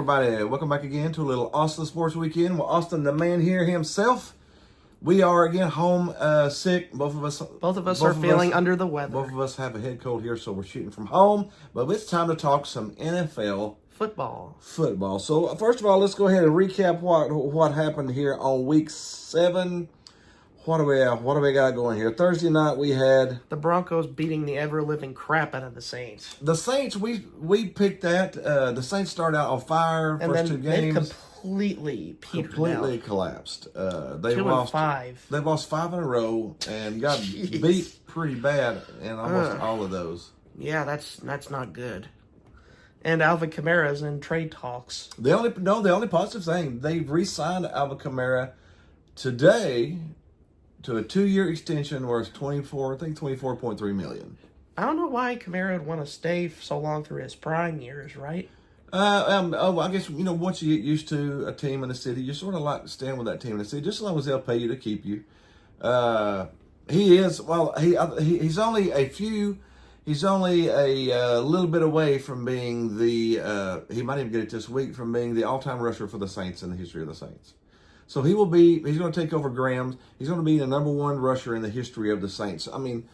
everybody. Welcome back again to a little Austin Sports Weekend with Austin, the man here himself. We are again home sick. Both of us are feeling under the weather. Both of us have a head cold here, so we're shooting from home. But it's time to talk some NFL football. So first of all, let's go ahead and recap what happened here on Week 7. What do we got going here? Thursday night we had the Broncos beating the ever-living crap out of the Saints. The Saints, we picked that. The Saints started out on fire and first then 2 games. Completely collapsed. They 2-5. They lost 5 in a row and got beat pretty bad in almost all of those. Yeah, that's not good. And Alvin Kamara's in trade talks. The only positive thing, they've re-signed Alvin Kamara today to a 2-year extension worth $24.3 million. I don't know why Kamara would want to stay so long through his prime years, right? I guess, once you get used to a team in the city, you sort of like staying with that team in the city, just as long as they'll pay you to keep you. He's only a little bit away from being he might even get it this week, from being the all-time rusher for the Saints in the history of the Saints. So he's going to take over Graham's. He's going to be the number 1 rusher in the history of the Saints. I mean,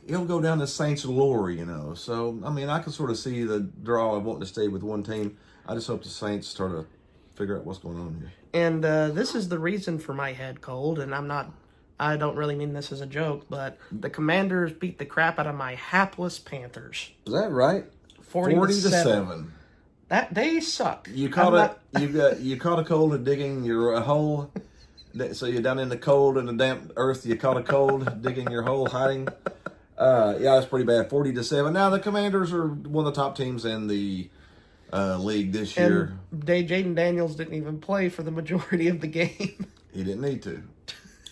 he'll go down the Saints lore, So, I mean, I can sort of see the draw of wanting to stay with one team. I just hope the Saints start to figure out what's going on here. And this is the reason for my head cold, and I don't really mean this as a joke, but the Commanders beat the crap out of my hapless Panthers. Is that right? 40-7. That they suck. You caught a cold and digging your hole. So you're down in the cold and the damp earth. You caught a cold digging your hole, hiding. Yeah, that's pretty bad. 40-7. Now the Commanders are one of the top teams in the league this year. And Jaden Daniels didn't even play for the majority of the game. He didn't need to,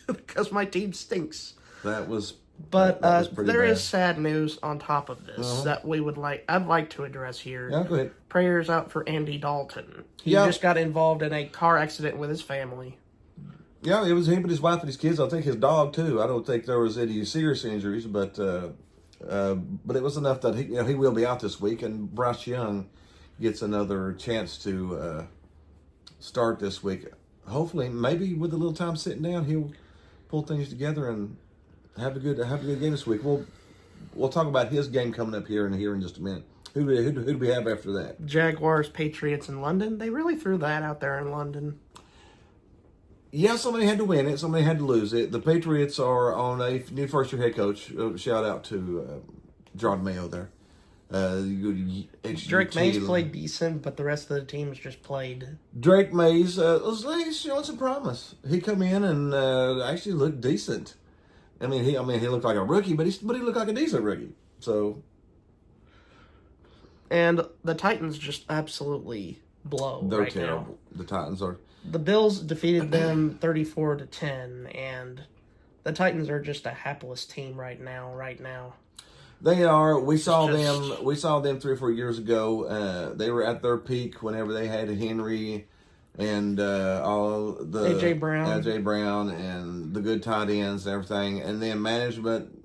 because my team stinks. That was there is sad news on top of this that I'd like to address here. Yeah, go ahead. Prayers out for Andy Dalton. He just got involved in a car accident with his family. Yeah, it was him and his wife and his kids. I think his dog too. I don't think there was any serious injuries, but it was enough that he will be out this week. And Bryce Young gets another chance to start this week. Hopefully, maybe with a little time sitting down, he'll pull things together and have a good game this week. We'll talk about his game coming up here in just a minute. Who do we have after that? Jaguars, Patriots in London. They really threw that out there in London. Yeah, somebody had to win it. Somebody had to lose it. The Patriots are on a new first-year head coach. Shout out to John Mayo there. Drake Mays played decent, but the rest of the teams just played. Drake Mays was showing some promise. He come in and actually looked decent. I mean, he looked like a rookie, but he looked like a decent rookie. So, and the Titans just absolutely blow. They're right terrible. Now. The Titans are. The Bills defeated them 34-10, and the Titans are just a hapless team right now. They are. We saw them 3 or 4 years ago. They were at their peak whenever they had Henry and all the AJ Brown and the good tight ends and everything, and then management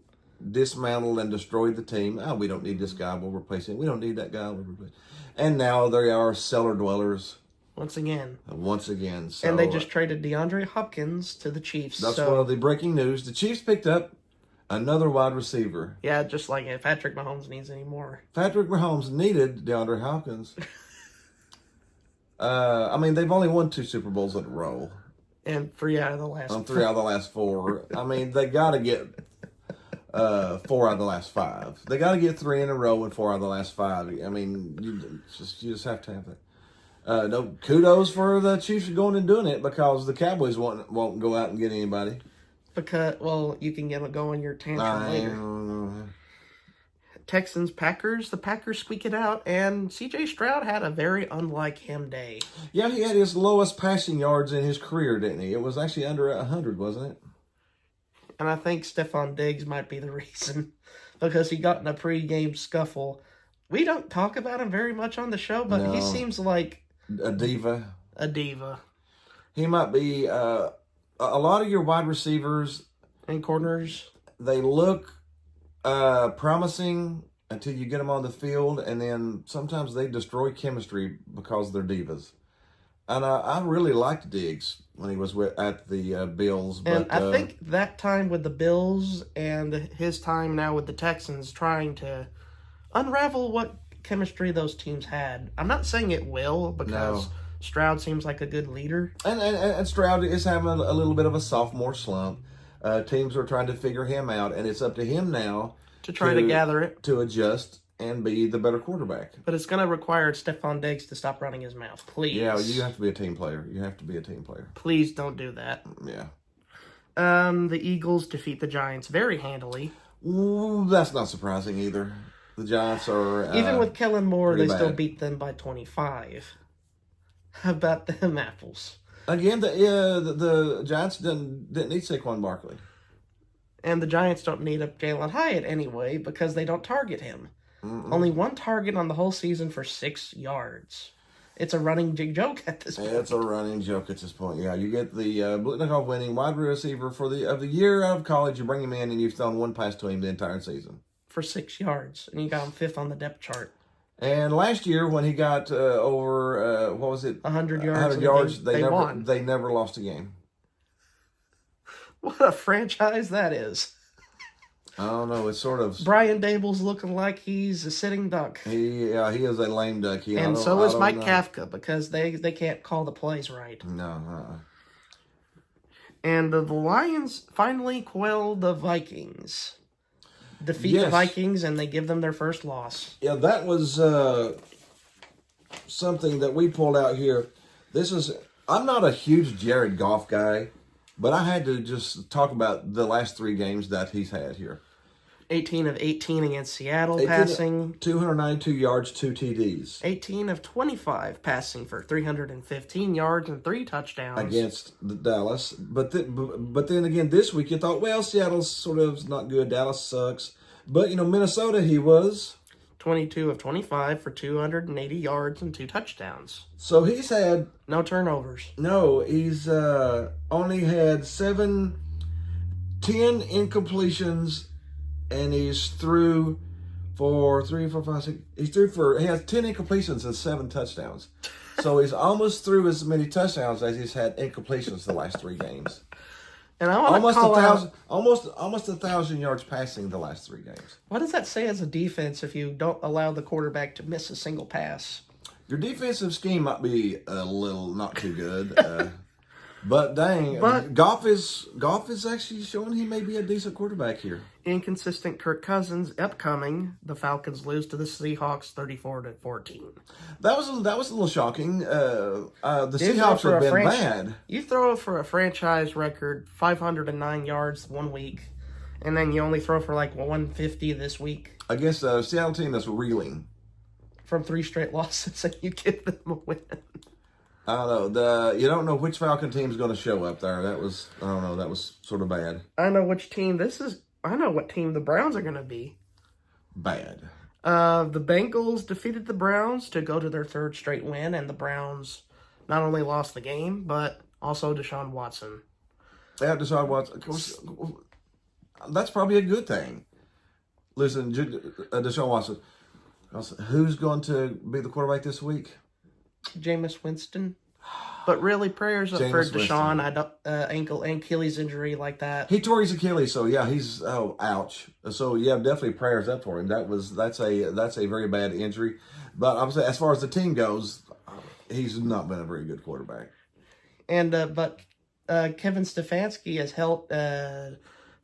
dismantled and destroyed the team. Oh, we don't need this guy. We'll replace him. We don't need that guy. We'll replace him. And now they are cellar dwellers. Once again. So, and they just traded DeAndre Hopkins to the Chiefs. That's one of the breaking news. The Chiefs picked up another wide receiver. Yeah, just like if Patrick Mahomes needs any more. Patrick Mahomes needed DeAndre Hopkins. They've only won 2 Super Bowls in a row. And 3 out of the last 3 out of the last 4. They got to get 4 out of the last 5. They got to get 3 in a row and 4 out of the last 5. You just have to have that. No kudos for the Chiefs going and doing it, because the Cowboys won't go out and get anybody. Because, you can go in your tantrum later. Texans, Packers. The Packers squeak it out, and C.J. Stroud had a very unlike him day. Yeah, he had his lowest passing yards in his career, didn't he? It was actually under 100, wasn't it? And I think Stephon Diggs might be the reason, because he got in a pre-game scuffle. We don't talk about him very much on the show, but he seems like a diva. He might be. A lot of your wide receivers and corners, they look promising until you get them on the field, and then sometimes they destroy chemistry because they're divas. And I really liked Diggs when he was at the Bills. And But I think that time with the Bills and his time now with the Texans trying to unravel what chemistry those teams had. I'm not saying it will because Stroud seems like a good leader. And Stroud is having a little bit of a sophomore slump. Teams are trying to figure him out, and it's up to him now To try to gather it. to adjust and be the better quarterback. But it's going to require Stephon Diggs to stop running his mouth. Please. Yeah, you have to be a team player. You have to be a team player. Please don't do that. Yeah. The Eagles defeat the Giants very handily. Ooh, that's not surprising either. The Giants are... Even with Kellen Moore, they pretty still bad. beat them by 25. How about them apples? Again, the Giants didn't need Saquon Barkley. And the Giants don't need up Jalen Hyatt anyway because they don't target him. Only one target on the whole season for 6 yards. It's a running joke at this point. It's a running joke at this point. Yeah, you get the Blitnikoff winning wide receiver of the year out of college. You bring him in, and you've thrown one pass to him the entire season. For 6 yards. And you got him 5th on the depth chart. And last year, when he got over, what was it? 100 yards. 100 yards, they won. They never lost a game. What a franchise that is. I don't know. It's sort of... Brian Dable's looking like he's a sitting duck. He is a lame duck. And so is Mike Kafka because they can't call the plays right. No. And the Lions finally quell the Vikings. Defeat the Yes. Vikings, and they give them their first loss. Yeah, that was something that we pulled out here. I'm not a huge Jared Goff guy, but I had to just talk about the last 3 games that he's had here. 18 of 18 against Seattle 18 passing. 292 yards, 2 TDs. 18 of 25 passing for 315 yards and 3 touchdowns. Against the Dallas. But then again, this week you thought, well, Seattle's sort of not good. Dallas sucks. But, Minnesota, he was. 22 of 25 for 280 yards and 2 touchdowns. So he's had... No turnovers. No, he's only had 10 incompletions, and he's threw for 3, 4, 5, 6. He has 10 incompletions and 7 touchdowns. So he's almost threw as many touchdowns as he's had incompletions the last 3 games. And I want to call out, almost 1,000 yards passing the last 3 games. what does that say as a defense if you don't allow the quarterback to miss a single pass? Your defensive scheme might be a little not too good. But dang, Goff is actually showing he may be a decent quarterback here. Inconsistent Kirk Cousins upcoming. The Falcons lose to the Seahawks 34-14. That was a little shocking. The Seahawks have been bad. You throw for a franchise record 509 yards 1 week, and then you only throw for like 150 this week Against a Seattle team that's reeling. from 3 straight losses, and you give them a win. I don't know. You don't know which Falcon team's going to show up there. That was sort of bad. I know which team this is. I know what team the Browns are going to be. Bad. The Bengals defeated the Browns to go to their 3rd straight win, and the Browns not only lost the game, but also Deshaun Watson. They have Deshaun Watson. Of course, that's probably a good thing. Listen, Deshaun Watson. Who's going to be the quarterback this week? Jameis Winston. But really, prayers up for Deshaun. I don't ankle and Achilles injury like that. He tore his Achilles, so yeah, ouch. So yeah, definitely prayers up for him. That's a very bad injury. But I'm saying, as far as the team goes, he's not been a very good quarterback. And but Kevin Stefanski has helped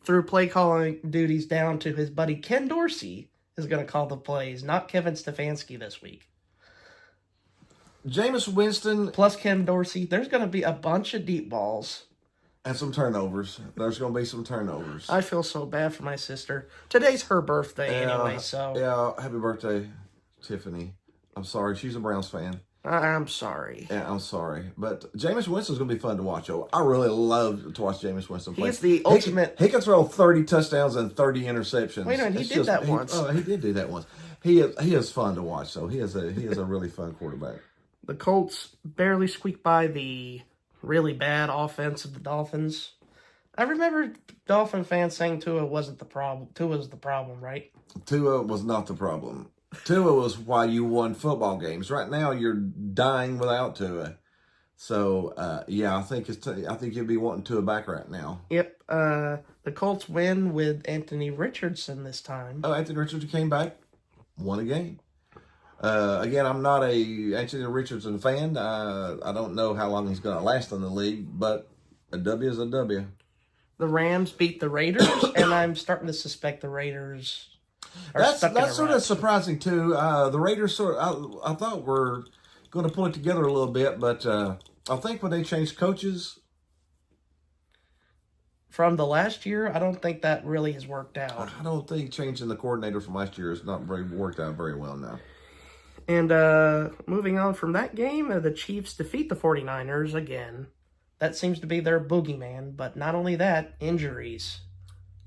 through play calling duties down to his buddy Ken Dorsey is going to call the plays, not Kevin Stefanski this week. Jameis Winston plus Ken Dorsey, there's going to be a bunch of deep balls. And some turnovers. There's going to be some turnovers. I feel so bad for my sister. Today's her birthday anyway, so... Yeah, happy birthday, Tiffany. I'm sorry. She's a Browns fan. I'm sorry. Yeah, I'm sorry. But Jameis Winston's going to be fun to watch. I really love to watch Jameis Winston play. He's the ultimate... He can throw 30 touchdowns and 30 interceptions. Wait a minute, he did that once. Oh, he did do that once. He is fun to watch, so he is a really fun quarterback. The Colts barely squeaked by the really bad offense of the Dolphins. I remember Dolphin fans saying Tua wasn't the problem. Tua was the problem, right? Tua was not the problem. Tua was why you won football games. Right now, you're dying without Tua. So, yeah, I think you'll be wanting Tua back right now. Yep. The Colts win with Anthony Richardson this time. Oh, Anthony Richardson came back, won a game. Again, I'm not a Anthony Richardson fan. I don't know how long he's going to last in the league, but a W is a W. The Rams beat the Raiders, and I'm starting to suspect the Raiders are stuck in a That's sort rut. of surprising too. The Raiders I thought were going to pull it together a little bit, but I think when they changed coaches, From the last year, I don't think that really has worked out. I don't think changing the coordinator from last year has not very worked out very well now. And moving on from that game, the Chiefs defeat the 49ers again. That seems to be their boogeyman, but not only that, injuries.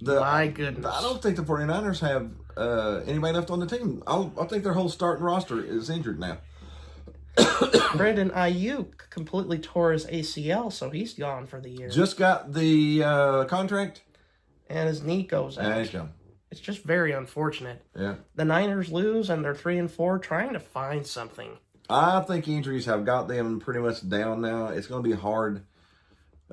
My goodness. I don't think the 49ers have anybody left on the team. I think their whole starting roster is injured now. Brandon Ayuk completely tore his ACL, so he's gone for the year. Just got the contract. And his knee goes out. There you go. It's just very unfortunate. Yeah. The Niners lose, and they're 3-4, trying to find something. I think injuries have got them pretty much down now. It's going to be hard.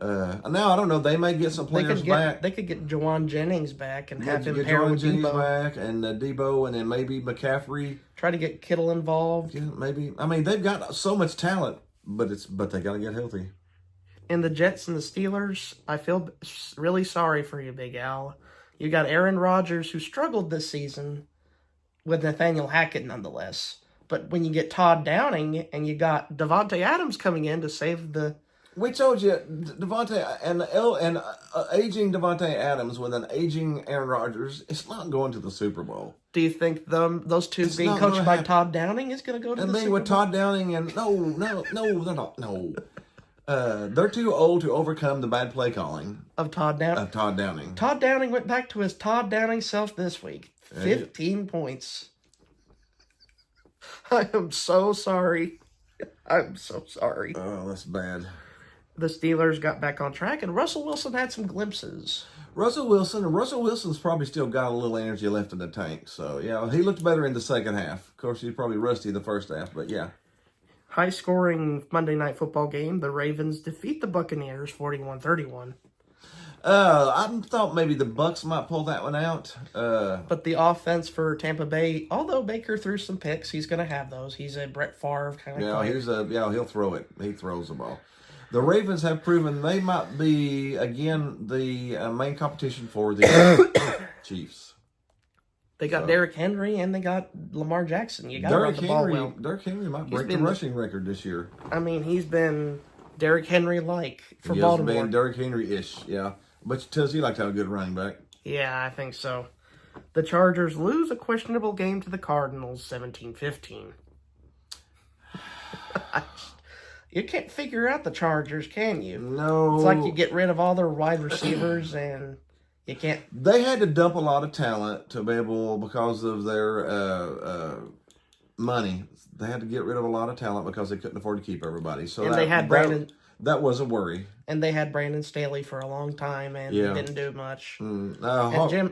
Now, I don't know. They may get some players back. They could get Jawan Jennings back and have him get pair Jordan with Jennings Debo. back and Debo, and then maybe McCaffrey. Try to get Kittle involved. Yeah, maybe. I mean, they've got so much talent, but they got to get healthy. And the Jets and the Steelers, I feel really sorry for you, Big Al. You got Aaron Rodgers, who struggled this season with Nathaniel Hackett nonetheless. But when you get Todd Downing and you got Devontae Adams coming in to save the... We told you, Devontae and aging Devontae Adams with an aging Aaron Rodgers, it's not going to the Super Bowl. Do you think those two It's being not coached gonna by happen. Todd Downing is going to go to And the being Super with Bowl? Todd Downing and no, they're not. No, they're too old to overcome the bad play calling Of Todd Downing? of Todd Downing. Todd Downing went back to his Todd Downing self this week. Yeah. 15 points. I am so sorry. I'm so sorry. Oh, that's bad. The Steelers got back on track, and Russell Wilson had some glimpses. Russell Wilson's probably still got a little energy left in the tank. So, yeah, he looked better in the second half. Of course, he's probably rusty the first half, but yeah. High-scoring Monday Night Football game. The Ravens defeat the Buccaneers 41-31. I thought maybe the Bucs might pull that one out. But the offense for Tampa Bay, although Baker threw some picks, he's going to have those. He's a Brett Favre kind of player. He'll throw it. He throws the ball. The Ravens have proven they might be, again, the main competition for the Chiefs. They got Derrick Henry and they got Lamar Jackson. You got to run the ball well. Derrick Henry might break the rushing record this year. I mean, he's been Derrick Henry-like for He Baltimore. has been Derrick Henry-ish, yeah. But tells you like to have a good running back. Yeah, I think so. The Chargers lose a questionable game to the Cardinals 17-15. You can't figure out the Chargers, can you? No. It's like you get rid of all their wide receivers and you can't... They had to dump a lot of talent to be able, because of their money, they had to get rid of a lot of talent because they couldn't afford to keep everybody. So And they had Brandon... That was a worry. And they had Brandon Staley for a long time and he didn't do much. And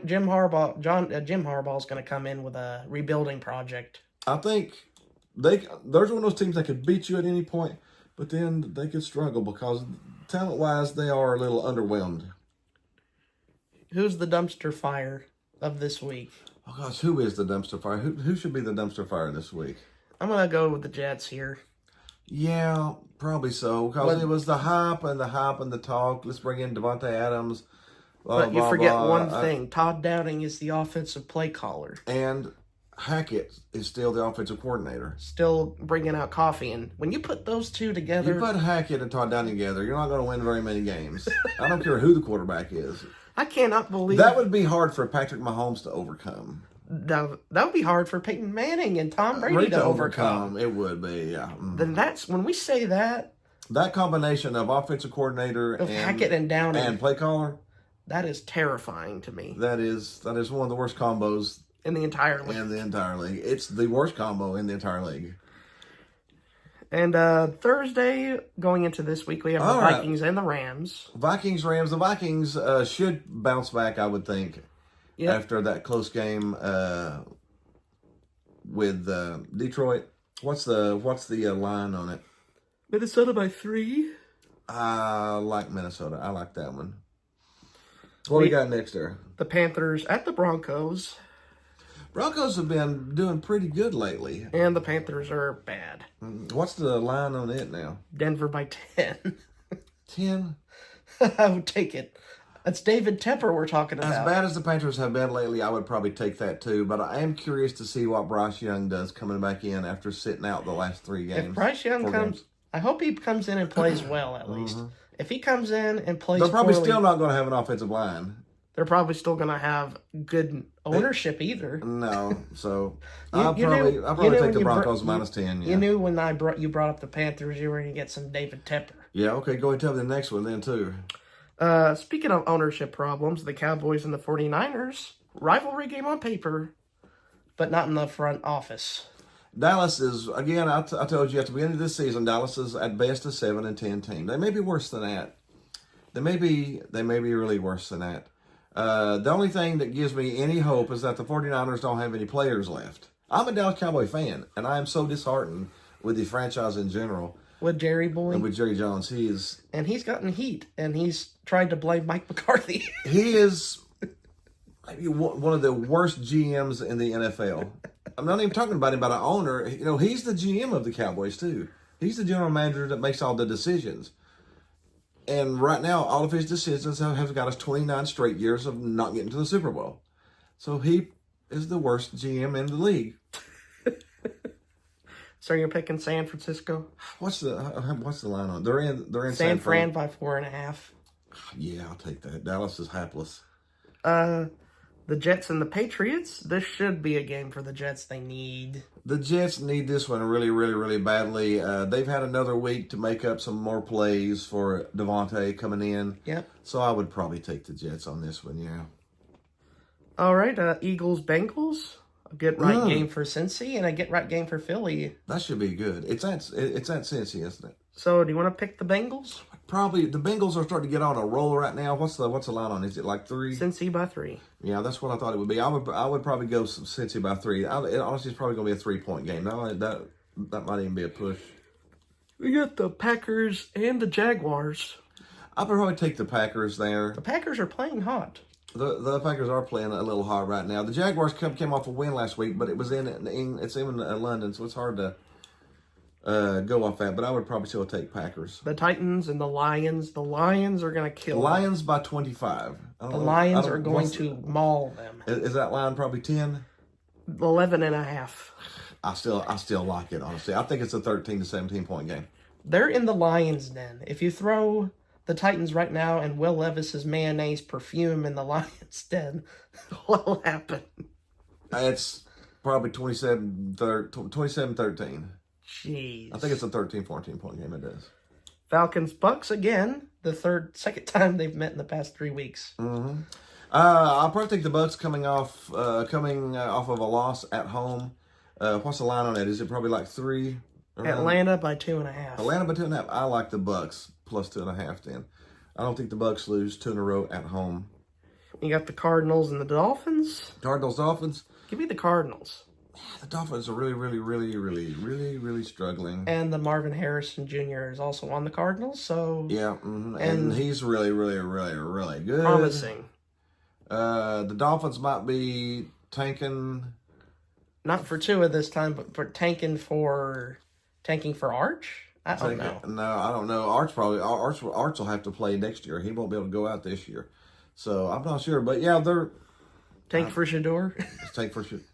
Jim Harbaugh's going to come in with a rebuilding project. I think there's one of those teams that could beat you at any point, but then they could struggle because talent-wise they are a little underwhelmed. Who's the dumpster fire of this week? Oh gosh, who is the dumpster fire? Who should be the dumpster fire this week? I'm going to go with the Jets here. Yeah, probably so. Because it was the hype and the talk. Let's bring in Devontae Adams. But you forget one thing. Todd Downing is the offensive play caller. And Hackett is still the offensive coordinator. Still bringing out coffee. And when you put those two together... You put Hackett and Todd Downing together, you're not going to win very many games. I don't care who the quarterback is. I cannot believe... That would be hard for Patrick Mahomes to overcome. That would be hard for Peyton Manning and Tom Brady to overcome. It would be, yeah. Then that's... When we say that... That combination of offensive coordinator of Hackett and Downing... And play caller... That is terrifying to me. That is one of the worst combos... In the entire league. It's the worst combo in the entire league. And Thursday, going into this week, we have the All right. Vikings and the Rams. Vikings, Rams. The Vikings should bounce back, I would think, after that close game with Detroit. What's the line on it? Minnesota by 3. I like Minnesota. I like that one. What do we got next there? The Panthers at the Broncos. Broncos have been doing pretty good lately. And the Panthers are bad. What's the line on it now? Denver by 10. 10? I would take it. That's David Tepper we're talking about. As bad as the Panthers have been lately, I would probably take that too. But I am curious to see what Bryce Young does coming back in after sitting out the last 3 games. If Bryce Young comes, I hope he comes in and plays well at least. If he comes in and plays They're probably poorly, still not going to have an offensive line. they're probably still going to have good ownership either. No, so I'll probably take the Broncos minus 10. Yeah. You knew when you brought up the Panthers, you were going to get some David Tepper. Yeah, okay, go ahead and tell me the next one then too. Speaking of ownership problems, the Cowboys and the 49ers, rivalry game on paper, but not in the front office. Dallas is, again, I told you at the beginning of this season, Dallas is at best a 7-10 team. They may be worse than that. They may be really worse than that. The only thing that gives me any hope is that the 49ers don't have any players left. I'm a Dallas Cowboy fan, and I am so disheartened with the franchise in general. With Jerry Boy. And with Jerry Jones. And he's gotten heat, and he's tried to blame Mike McCarthy. He is maybe one of the worst GMs in the NFL. I'm not even talking about him, but an owner. You know, he's the GM of the Cowboys, too. He's the general manager that makes all the decisions. And right now, all of his decisions have got us 29 straight years of not getting to the Super Bowl. So he is the worst GM in the league. So you're picking San Francisco? What's the line on? They're in San Fran by 4.5. Yeah, I'll take that. Dallas is hapless. The Jets and the Patriots. This should be a game for the Jets. They need. The Jets need this one really, really, really badly. They've had another week to make up some more plays for Devontae coming in. Yep. So I would probably take the Jets on this one, yeah. All right, Eagles-Bengals. A get-right game for Cincy and a get-right game for Philly. That should be good. It's at Cincy, isn't it? So do you want to pick the Bengals? Probably. The Bengals are starting to get on a roll right now. What's the line on? Is it like 3? Cincy by 3. Yeah, that's what I thought it would be. I would probably go Cincy by 3. It honestly is probably going to be a 3-point game. No, that might even be a push. We got the Packers and the Jaguars. I would probably take the Packers there. The Packers are playing hot. The Packers are playing a little hard right now. The Jaguars came off a win last week, but it was in London, so it's hard to go off that. But I would probably still take Packers. The Titans and the Lions. The Lions are going to kill Lions them. by 25. The Lions are going to maul them. Is that line probably 10? 11.5. I still like it, honestly. I think it's a 13 to 17 point game. They're in the Lions' den. If you throw the Titans right now and Will Levis's mayonnaise perfume in the Lions' den, what will happen? It's probably 27-13. Jeez. I think it's a 13-14 point game. It is. Falcons-Bucks again. The second time they've met in the past 3 weeks. Mm-hmm. I'll probably take the Bucks coming off of a loss at home. What's the line on that? Is it probably like 3? Atlanta by 2.5. Atlanta by 2.5. I like the Bucks plus 2.5. Then I don't think the Bucks lose 2 in a row at home. You got the Cardinals and the Dolphins. Dolphins. Give me the Cardinals. The Dolphins are really, really, really, really, really, really struggling. And the Marvin Harrison Jr. is also on the Cardinals, so yeah, and he's really, really, really, really good. Promising. The Dolphins might be tanking. Not for Tua this time, but for tanking for Arch. I don't know. No, I don't know. Arch will have to play next year. He won't be able to go out this year, so I'm not sure. But yeah, they're for Shador. Tank for Shador.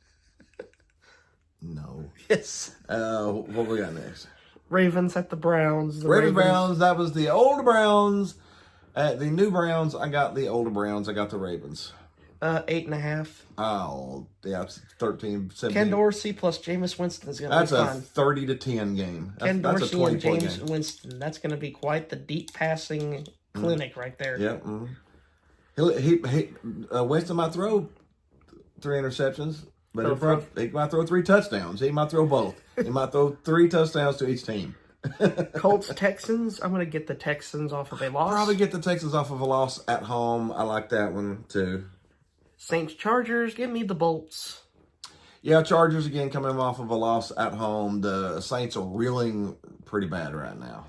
No. Yes. What we got next? Ravens at the Browns. Ravens. Browns. That was the older Browns. At the new Browns, I got the older Browns. I got the Ravens. 8.5. Oh, yeah, it's 13, 17. Ken Dorsey plus Jameis Winston is going to be fun. That's a 30 to 10 game. Ken That's Dorsey a and 20 James game. Winston. That's going to be quite the deep passing clinic right there. Yeah. Mm-hmm. Winston might throw 3 interceptions, but he might throw 3 touchdowns. He might throw both. He might throw 3 touchdowns to each team. Colts, Texans. I'm going to get the Texans off of a loss. Probably get the Texans off of a loss at home. I like that one too. Saints, Chargers. Give me the Bolts. Yeah, Chargers again coming off of a loss at home. The Saints are reeling pretty bad right now.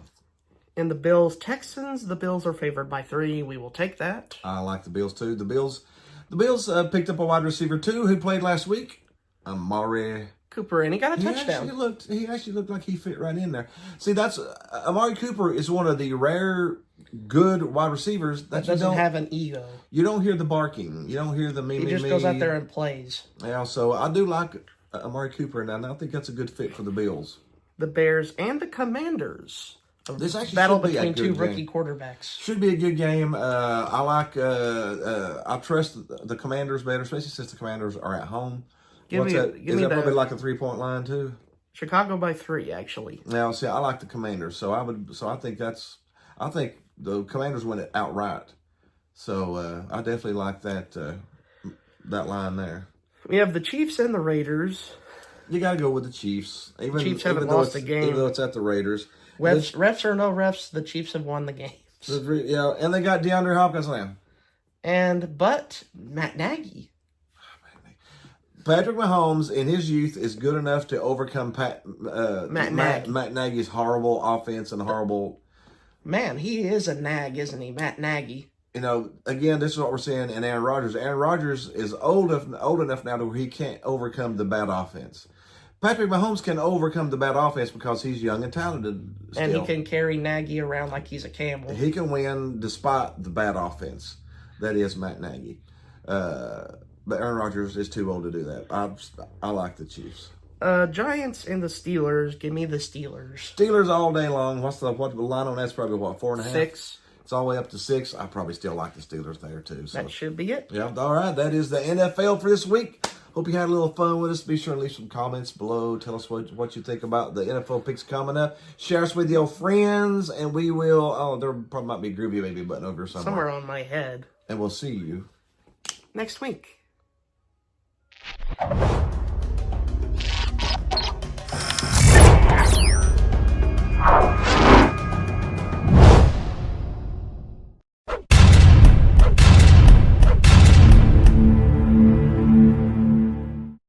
In the Bills, Texans. The Bills are favored by 3. We will take that. I like the Bills too. The Bills picked up a wide receiver too who played last week, Amari Cooper, and he got a touchdown. He actually looked like he fit right in there. See, that's Amari Cooper is one of the rare good wide receivers that doesn't have an ego. You don't hear the barking. You don't hear the me. He just goes out there and plays. Yeah, so I do like Amari Cooper, and I think that's a good fit for the Bills. The Bears and the Commanders. This actually battle should be between a good two game. Rookie quarterbacks. Should be a good game. I like. I trust the Commanders better, especially since the Commanders are at home. Is that probably like a 3-point line too? Chicago by 3, actually. Now, see, I like the Commanders, so I think the Commanders win it outright. So I definitely like that line there. We have the Chiefs and the Raiders. You got to go with the Chiefs. Chiefs haven't lost a game, even though it's at the Raiders. Refs or no refs, the Chiefs have won the games. Yeah, and they got DeAndre Hopkins now. But Matt Nagy. Patrick Mahomes in his youth is good enough to overcome Matt Nagy's horrible offense and horrible. Man, he is a nag, isn't he, Matt Nagy? You know, again, this is what we're seeing in Aaron Rodgers. Aaron Rodgers is old enough now to where he can't overcome the bad offense. Patrick Mahomes can overcome the bad offense because he's young and talented still. And he can carry Nagy around like he's a camel. He can win despite the bad offense. That is Matt Nagy. But Aaron Rodgers is too old to do that. I like the Chiefs. Giants and the Steelers. Give me the Steelers. Steelers all day long. What the line on that's probably 4.5? 6. It's all the way up to 6. I probably still like the Steelers there too. So. That should be it. Yeah. All right. That is the NFL for this week. Hope you had a little fun with us. Be sure to leave some comments below. Tell us what you think about the NFL picks coming up. Share us with your friends, and we will. Oh, there probably might be a Groovy Baby button over somewhere. Somewhere on my head. And we'll see you next week.